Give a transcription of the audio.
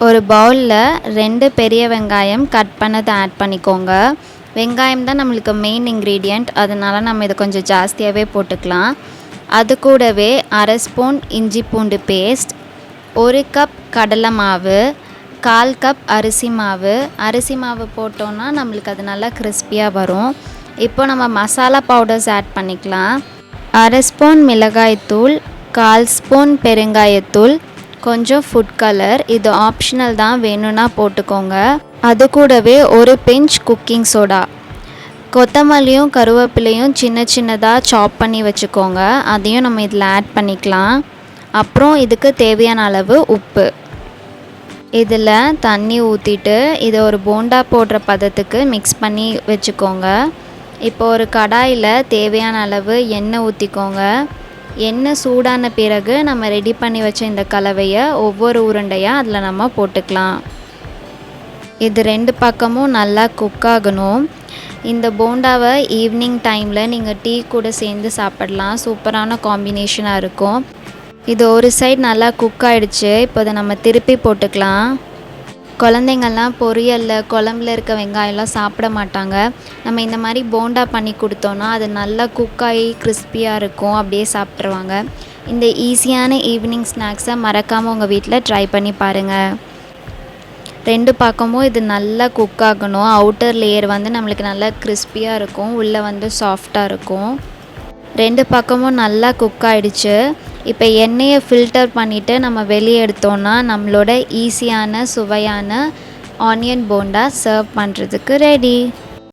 ஒரு பவுலில் 2 பெரிய வெங்காயம் கட் பண்ணதை ஆட் பண்ணிக்கோங்க. வெங்காயம் தான் நம்மளுக்கு மெயின் இன்க்ரீடியண்ட், அதனால் நம்ம இதை கொஞ்சம் ஜாஸ்தியாகவே போட்டுக்கலாம். அது கூடவே 1/2 ஸ்பூன் இஞ்சி பூண்டு பேஸ்ட், 1 கப் கடலை மாவு, 1/4 கப் அரிசி மாவு போட்டோன்னா நம்மளுக்கு அது நல்லா கிறிஸ்பியாக வரும். இப்போ நம்ம மசாலா பவுடர்ஸ் ஆட் பண்ணிக்கலாம். 1/2 ஸ்பூன் மிளகாய்த்தூள், 1/4 ஸ்பூன் பெருங்காயத்தூள், கொஞ்சம் ஃபுட் கலர், இது ஆப்ஷனல் தான், வேணும்னா போட்டுக்கோங்க. அது கூடவே ஒரு பிஞ்ச் குக்கிங் சோடா. கொத்தமல்லியும் கருவேப்பிலையும் சின்ன சின்னதாக சாப் பண்ணி வச்சுக்கோங்க, அதையும் நம்ம இதில் ஆட் பண்ணிக்கலாம். அப்புறம் இதுக்கு தேவையான அளவு உப்பு. இதில் தண்ணி ஊற்றிட்டு இதை ஒரு போண்டா போடுற பதத்துக்கு மிக்ஸ் பண்ணி வச்சுக்கோங்க. இப்போ ஒரு கடாயில் தேவையான அளவு எண்ணெய் ஊற்றிக்கோங்க. எண்ணெய் சூடான பிறகு நம்ம ரெடி பண்ணி வச்ச இந்த கலவையை ஒவ்வொரு உருண்டையாக அதில் நம்ம போட்டுக்கலாம். இது 2 பக்கமும் நல்லா குக் ஆகணும். இந்த போண்டாவை ஈவினிங் டைமில் நீங்கள் டீ கூட சேர்ந்து சாப்பிடலாம், சூப்பரான காம்பினேஷனாக இருக்கும். இது ஒரு சைடு நல்லா குக் ஆகிடுச்சு. இப்போ அதை நம்ம திருப்பி போட்டுக்கலாம். குழந்தைங்கள்லாம் பொரியலில் குழம்புல இருக்க வெங்காயம்லாம் சாப்பிட மாட்டாங்க. நம்ம இந்த மாதிரி போண்டா பண்ணி கொடுத்தோன்னா அது நல்லா குக்காகி கிறிஸ்பியாக இருக்கும், அப்படியே சாப்பிட்ருவாங்க. இந்த ஈஸியான ஈவினிங் ஸ்நாக்ஸை மறக்காமல் உங்கள் வீட்டில் ட்ரை பண்ணி பாருங்கள். 2 பக்கமும் இது நல்லா குக் ஆகணும். அவுட்டர் லேயர் வந்து நம்மளுக்கு நல்லா கிறிஸ்பியாக இருக்கும், உள்ளே வந்து சாஃப்டாக இருக்கும். 2 பக்கமும் நல்லா குக் ஆகிடுச்சு. இப்போ எண்ணெயை ஃபில்டர் பண்ணிவிட்டு நம்ம வெளியே எடுத்தோன்னா நம்மளோட ஈஸியான சுவையான ஆனியன் போண்டா சர்வ் பண்ணுறதுக்கு ரெடி.